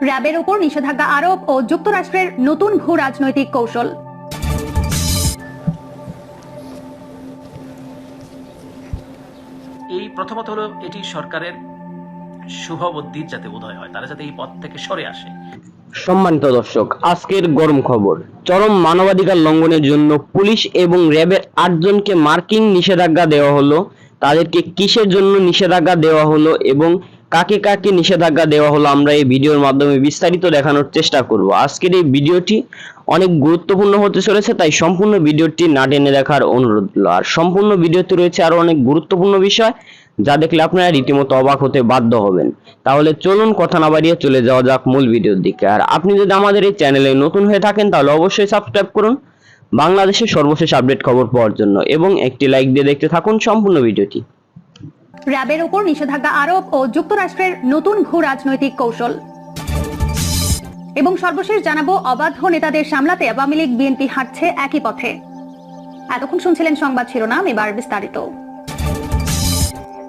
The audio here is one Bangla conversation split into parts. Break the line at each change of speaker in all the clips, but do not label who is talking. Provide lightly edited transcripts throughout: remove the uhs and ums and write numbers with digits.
র্যাবের উপর নিষেধাজ্ঞা আরোপ ও যুক্তরাষ্ট্রের নতুন ভূ রাজনৈতিক কৌশল।
এই প্রথমত হলো এটি সরকারের শুভ বুদ্ধির যাতে উদয় হয়, তারা যাতে এই পথ থেকে সরে আসে।
সম্মানিত দর্শক, আজকের গরম খবর। চরম মানবাধিকার লঙ্ঘনের জন্য পুলিশ এবং র্যাবের ৮ জনকে মার্কিন নিষেধাজ্ঞা দেওয়া হলো। তাদেরকে কিসের জন্য নিষেধাজ্ঞা দেওয়া হলো এবং কাকে কাকে নিষেধাজ্ঞা দেওয়া হলো আমরা এই ভিডিওর মাধ্যমে বিস্তারিত দেখানোর চেষ্টা করব। আজকের এই ভিডিওটি অনেক গুরুত্বপূর্ণ হতে চলেছে, তাই সম্পূর্ণ ভিডিওটি না টেনে দেখার অনুরোধ রইল। আর সম্পূর্ণ ভিডিওতে রয়েছে আরো অনেক গুরুত্বপূর্ণ বিষয়, যা দেখলে আপনারা রীতিমতো অবাক হতে বাধ্য হবেন। তাহলে চলুন কথা না বাড়িয়ে চলে যাওয়া যাক মূল ভিডিওর দিকে। আর আপনি যদি আমাদের এই চ্যানেলে নতুন হয়ে থাকেন তাহলে অবশ্যই সাবস্ক্রাইব করুন বাংলাদেশের সর্বশেষ আপডেট খবর পাওয়ার জন্য, এবং একটি লাইক দিয়ে দেখতে থাকুন সম্পূর্ণ ভিডিওটি।
র্যাবের উপর নিষেধাজ্ঞা আরোপ ও যুক্তরাষ্ট্রের নতুন ভূ রাজনৈতিক কৌশল। এবং সর্বশেষ জানাবো, অবাধ্য নেতাদের সামলাতে আওয়ামী লীগ বিএনপি হাঁটছে একই পথে। এতক্ষণ শুনছিলেন সংবাদ শিরোনাম, এবার বিস্তারিত।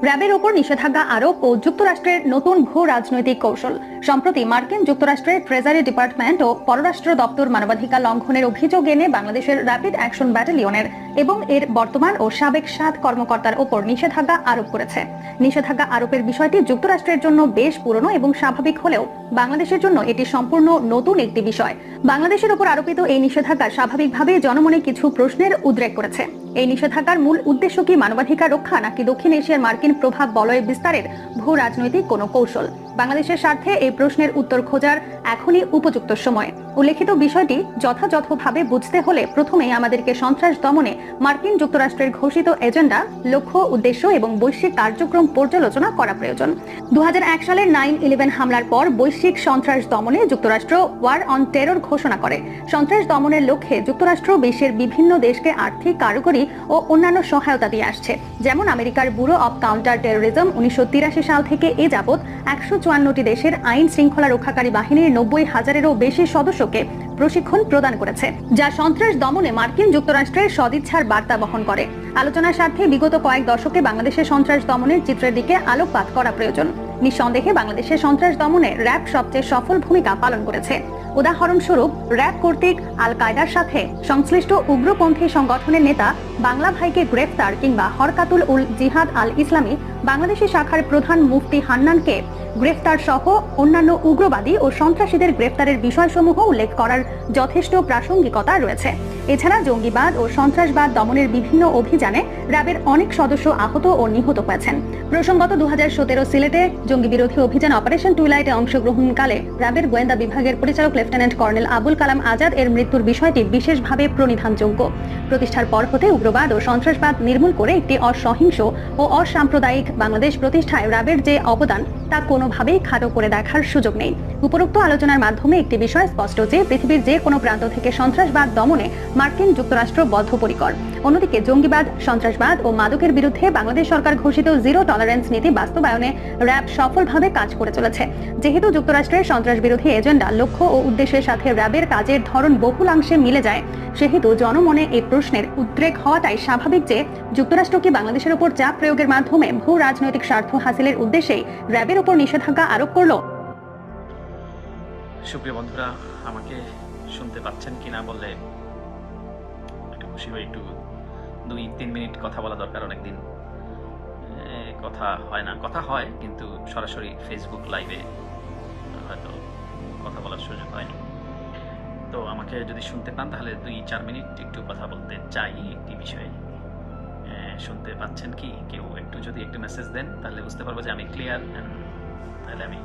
র্যাবের উপর নিষেধাজ্ঞা আরোপ ও যুক্তরাষ্ট্রের নতুন ভূ রাজনৈতিক কৌশল। সম্প্রতি মার্কিন যুক্তরাষ্ট্রের ট্রেজারি ডিপার্টমেন্ট ও পররাষ্ট্র দপ্তর মানবাধিকার লঙ্ঘনের অভিযোগ এনে বাংলাদেশের র্যাপিড অ্যাকশন ব্যাটালিয়নের এবং এর বর্তমান ও সাবেক 7 কর্মকর্তার উপর নিষেধাজ্ঞা আরোপ করেছে। নিষেধাজ্ঞা আরোপের বিষয়টি যুক্তরাষ্ট্রের জন্য বেশ পুরনো এবং স্বাভাবিক হলেও বাংলাদেশের জন্য এটি সম্পূর্ণ নতুন একটি বিষয়। বাংলাদেশের উপর আরোপিত এই নিষেধাজ্ঞা স্বাভাবিকভাবে জনমনে কিছু প্রশ্নের উদ্রেক করেছে। এই নিষেধাজ্ঞার মূল উদ্দেশ্য কি মানবাধিকার রক্ষা, নাকি দক্ষিণ এশিয়ার মার্কিন প্রভাব বলয় বিস্তারের ভূ রাজনৈতিক কোনো কৌশল? বাংলাদেশের স্বার্থে এই প্রশ্নের উত্তর খোঁজার এখনই উপযুক্ত সময়। উল্লেখিত বিষয়টি যথাযথভাবে বুঝতে হলে প্রথমেই আমাদেরকে সন্ত্রাস দমনে মার্কিন যুক্তরাষ্ট্রের ঘোষিত এজেন্ডা, লক্ষ্য, উদ্দেশ্য এবং বৈশ্বিক কার্যক্রম পর্যালোচনা করা প্রয়োজন। 2001 সালের 9/11 হামলার পর বৈশ্বিক সন্ত্রাস দমনে যুক্তরাষ্ট্র ওয়ার অন টেরর ঘোষণা করে। সন্ত্রাস দমনের লক্ষ্যে যুক্তরাষ্ট্র বিশ্বের বিভিন্ন দেশকে আর্থিক, কারিগরি ও অন্যান্য সহায়তা দিয়ে আসছে। যেমন আমেরিকার ব্যুরো অব কাউন্টার টেরোরিজম 1983 সাল থেকে এ যাবৎ 154টি দেশের আইন শৃঙ্খলা রক্ষাকারী বাহিনীর 90,000-এরও বেশি সদস্যকে প্রশিক্ষণ প্রদান করেছে, যা সন্ত্রাস দমনে মার্কিন যুক্তরাষ্ট্রের সদিচ্ছার বার্তা বহন করে। আলোচনার স্বার্থে বিগত কয়েক দশকে বাংলাদেশের সন্ত্রাস দমনের চিত্রের দিকে আলোকপাত করা প্রয়োজন। নিঃসন্দেহে বাংলাদেশের সন্ত্রাস দমনে র্যাব সবচেয়ে সফল ভূমিকা পালন করেছে। উদাহরণস্বরূপ, র্যাব কর্তৃক আল কায়দার সাথে সংশ্লিষ্ট উগ্রপন্থী সংগঠনের নেতা বাংলা ভাইকে গ্রেফতার কিংবা হরকাতুল উল জিহাদ আল ইসলামী বাংলাদেশি শাখার প্রধান মুফতি হান্নানকে গ্রেফতার সহ অন্যান্য উগ্রবাদী ও সন্ত্রাসীদের গ্রেফতারের বিষয়সমূহ উল্লেখ করার যথেষ্ট প্রাসঙ্গিকতা রয়েছে। এছাড়া জঙ্গিবাদ ও সন্ত্রাসবাদ দমনের বিভিন্ন অভিযানে র্যাবের অনেক সদস্য আহত ও নিহত হয়েছেন। প্রসঙ্গত 2017 সিলেটে জঙ্গি বিরোধী অভিযান অপারেশন টুইলাইটে অংশগ্রহণকালে র্যাবের গোয়েন্দা বিভাগের পরিচালক লেফটেন্যান্ট কর্নেল আবুল কালাম আজাদ এর মৃত্যুর বিষয়টি বিশেষভাবে প্রণিধানযোগ্য। প্রতিষ্ঠার পর হতে উগ্রবাদ ও সন্ত্রাসবাদ নির্মূল করে একটি অসহিংস ও অসাম্প্রদায়িক বাংলাদেশ প্রতিষ্ঠায় র্যাবের যে অবদান তা কোনোভাবেই খাটো করে দেখার সুযোগ নেই। উপরোক্ত আলোচনার মাধ্যমে একটি বিষয় স্পষ্ট যে পৃথিবীর যে কোনো প্রান্ত থেকে সন্ত্রাসবাদ দমনে মার্কিন যুক্তরাষ্ট্র বদ্ধপরিকর। অন্যদিকে জঙ্গিবাদ, সন্ত্রাসবাদ ও মাদকের বিরুদ্ধে বাংলাদেশ সরকার ঘোষিত জিরো টলারেন্স নীতি বাস্তবায়নে র্যাব সফলভাবে কাজ করে চলেছে। যেহেতু যুক্তরাষ্ট্রের সন্ত্রাস বিরোধী এজেন্ডা, লক্ষ্য ও উদ্দেশ্যের সাথে র্যাবের কাজের ধরন বহুলাংশে মিলে যায়, সেহেতু জনমনে এই প্রশ্নের উদ্রেক হওয়াটাই স্বাভাবিক যে যুক্তরাষ্ট্র কি বাংলাদেশের উপর চাপ প্রয়োগের মাধ্যমে ভূ রাজনৈতিক স্বার্থ হাসিলের উদ্দেশ্যেই র্যাবের উপর নিষেধাজ্ঞা আরোপ করলো।
সুপ্রিয় বন্ধুরা, আমাকে শুনতে পাচ্ছেন কিনা বললে একটু খুশি হই। একটু 2-3 মিনিট কথা বলা দরকার। অনেকদিন কথা হয় না, কথা হয় কিন্তু সরাসরি ফেসবুক লাইভে হয়তো কথা বলার সুযোগ হয়নি। তো আমাকে যদি শুনতে পান তাহলে 2-4 মিনিট একটু কথা বলতে চাই একটি বিষয়ে। শুনতে পাচ্ছেন কি? কেউ একটু যদি একটু মেসেজ দেন তাহলে বুঝতে পারবো যে আমি ক্লিয়ার, তাহলে আমি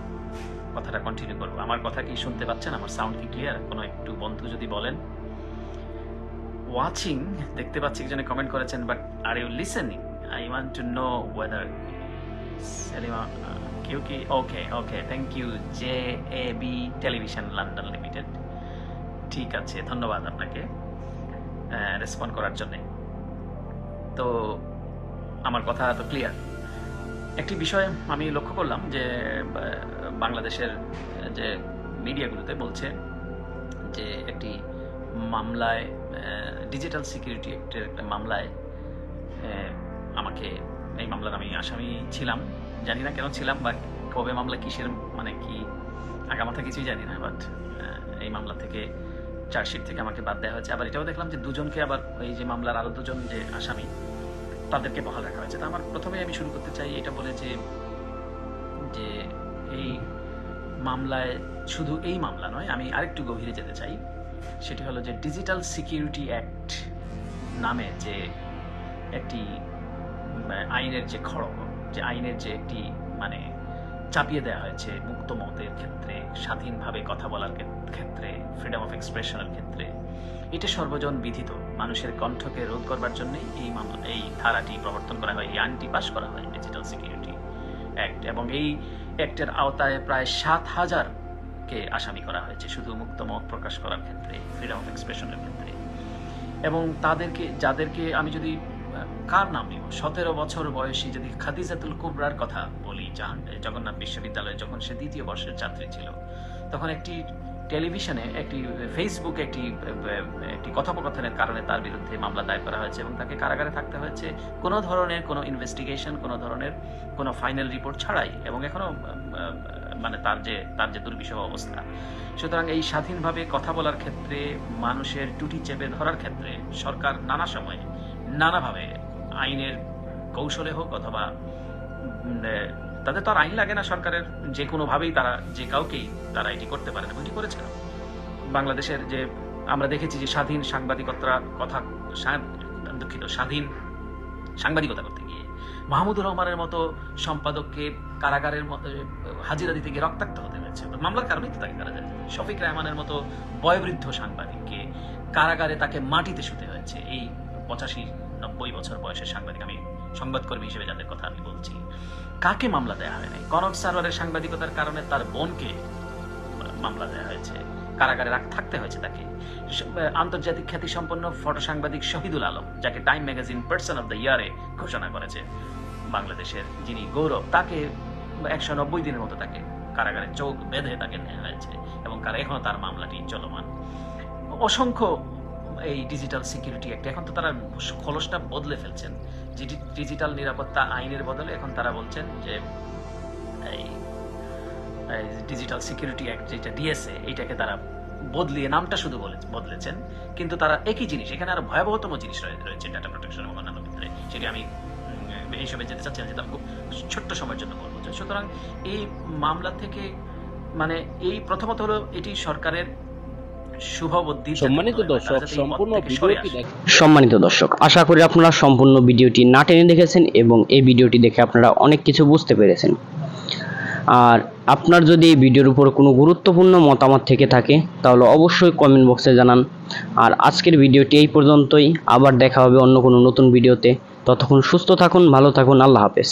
কথাটা কন্টিনিউ করবো। আমার কথা কি শুনতে পাচ্ছেন? আমার সাউন্ড কি ক্লিয়ার? কোনো একটু বন্ধু যদি বলেন। ওয়াচিং দেখতে পাচ্ছি একজনে কমেন্ট করেছেন, but are you listening? I want to know whether Selima কেউ কি? Okay okay, thank you. JAB television London limited, ঠিক আছে, ধন্যবাদ আপনাকে রেসপন্ড করার জন্য। তো আমার কথা তো ক্লিয়ার। একটি বিষয় আমি লক্ষ্য করলাম যে বাংলাদেশের যে মিডিয়াগুলোতে বলছে যে একটি মামলায়, ডিজিটাল সিকিউরিটি অ্যাক্টের একটা মামলায় আমাকে, এই মামলার আমি আসামি ছিলাম, জানি না কেন ছিলাম বা কবে মামলা, কিসের মানে কি আগামাথা কিছুই জানি না, বাট এই মামলা থেকে চার্জশিট থেকে আমাকে বাদ দেওয়া হয়েছে। আবার এটাও দেখলাম যে দুজনকে আবার এই যে মামলার আরো দুজন যে আসামি তাদেরকে বহাল রাখা হয়েছে। তো আমার প্রথমে আমি শুরু করতে চাই এটা বলে যে এই মামলায় শুধু এই মামলা নয়, আমি আরেকটু গভীরে যেতে চাই। সেটি হলো যে ডিজিটাল সিকিউরিটি অ্যাক্ট নামে যে একটি আইনের যে খড়গ, যে আইনের যে একটি মানে চাপিয়ে দেওয়া হয়েছে মুক্ত মতের ক্ষেত্রে, স্বাধীনভাবে কথা বলার ক্ষেত্রে, ফ্রিডম অফ এক্সপ্রেশনের ক্ষেত্রে, এটা সর্বজন বিধিত মানুষের কণ্ঠকে রোধ করবার জন্যই এই ধারাটি প্রবর্তন করা হয়, এই আইনটি পাশ করা হয়, ডিজিটাল সিকিউরিটি অ্যাক্ট। এবং এই অ্যাক্টের আওতায় প্রায় 7,000কে আসামি করা হয়েছে শুধু মুক্ত মত প্রকাশ করার ক্ষেত্রে, ফ্রিডম অফ এক্সপ্রেশনের ক্ষেত্রে। এবং যাদেরকে আমি যদি কার নাম নিব, 17 বছর বয়সী যদি খাদিজাতুল কুবরার কথা বলি, জগন্নাথ বিশ্ববিদ্যালয়ে যখন সে 2য় বর্ষের ছাত্রী ছিল, তখন একটি টেলিভিশনে একটি ফেসবুকে একটি কথোপকথনের কারণে তার বিরুদ্ধে মামলা দায়ের করা হয়েছে এবং তাকে কারাগারে থাকতে হয়েছে কোনো ধরনের কোনো ইনভেস্টিগেশন, কোনো ধরনের কোনো ফাইনাল রিপোর্ট ছাড়াই, এবং এখনো মানে তার যে দুর্বিষহ অবস্থা। সুতরাং এই স্বাধীনভাবে কথা বলার ক্ষেত্রে, মানুষের টুটি চেপে ধরার ক্ষেত্রে সরকার নানা সময়ে নানাভাবে আইনের কৌশলে হোক অথবা তাদের তো আর আইন লাগে না, সরকারের যে কোনোভাবেই তারা যে কাউকেই তারা এটি করতে পারে না, এটি করেছেন। বাংলাদেশের যে আমরা দেখেছি যে স্বাধীন সাংবাদিকতা করতে গিয়ে মাহমুদুর রহমানের মতো সম্পাদককে কারাগারের হাজিরা দিতে গিয়ে রক্তাক্ত হতে হয়েছে, মামলার কারণেই তো তাকে কারাগারে। শফিক রহমানের মতো বয়োবৃদ্ধ সাংবাদিককে কারাগারে তাকে মাটিতে শুতে হয়েছে। এই 85-90 বছর বয়সের সাংবাদিক, আমি সংবাদকর্মী হিসেবে যাদের কথা আমি বলছি, কাকে মামলা দেওয়া হয় নাই? কনক সারওয়ারের সাংবাদিকতার কারণে তার বোনকে মামলা দেওয়া হয়েছে, কারাগারে থাকতে হয়েছে তাকে। আন্তর্জাতিক খ্যাতিসম্পন্ন ফটো সাংবাদিক শহীদুল আলম, যাকে time magazine person of the ইয়ারে ঘোষণা করেছে বাংলাদেশের, যিনি গৌরব, তাকে 190 দিনের মতো তাকে কারাগারে চোখ বেঁধে তাকে নেওয়া হয়েছে এবং এখনো তার মামলাটি চলমান। অসংখ্য এই ডিজিটাল সিকিউরিটি অ্যাক্ট, এখন তো তারা খোলসটা বদলে ফেলছেন। ডিজিটাল নিরাপত্তা আইনের বদলে এখন তারা বলছেন যে এই ডিজিটাল সিকিউরিটি অ্যাক্ট, যেটা ডিএসএ, এইটাকে তারা বদলিয়ে নামটা শুধু বদলেছেন, কিন্তু তারা একই জিনিস, এখানে আরো ভয়াবহতম জিনিস রয়েছে ডাটা প্রোটেকশন এবং অন্যান্য ক্ষেত্রে। সেটি আমি এইসবে যেতে চাচ্ছি না, যেটা খুব ছোট্ট সময়ের জন্য বলবো। সুতরাং এই মামলা থেকে মানে এই প্রথমত হলো এটি সরকারের
সম্মানিত দর্শক, আশা করি আপনারা সম্পূর্ণ ভিডিওটি না টেনে দেখেছেন এবং এই ভিডিওটি দেখে আপনারা অনেক কিছু বুঝতে পেরেছেন। আর আপনার যদি এই ভিডিওর উপর কোনো গুরুত্বপূর্ণ মতামত থেকে থাকে তাহলে অবশ্যই কমেন্ট বক্সে জানান। আর আজকের ভিডিওটি এই পর্যন্তই, আবার দেখা হবে অন্য কোনো নতুন ভিডিওতে। ততক্ষণ সুস্থ থাকুন, ভালো থাকুন, আল্লাহ হাফেজ।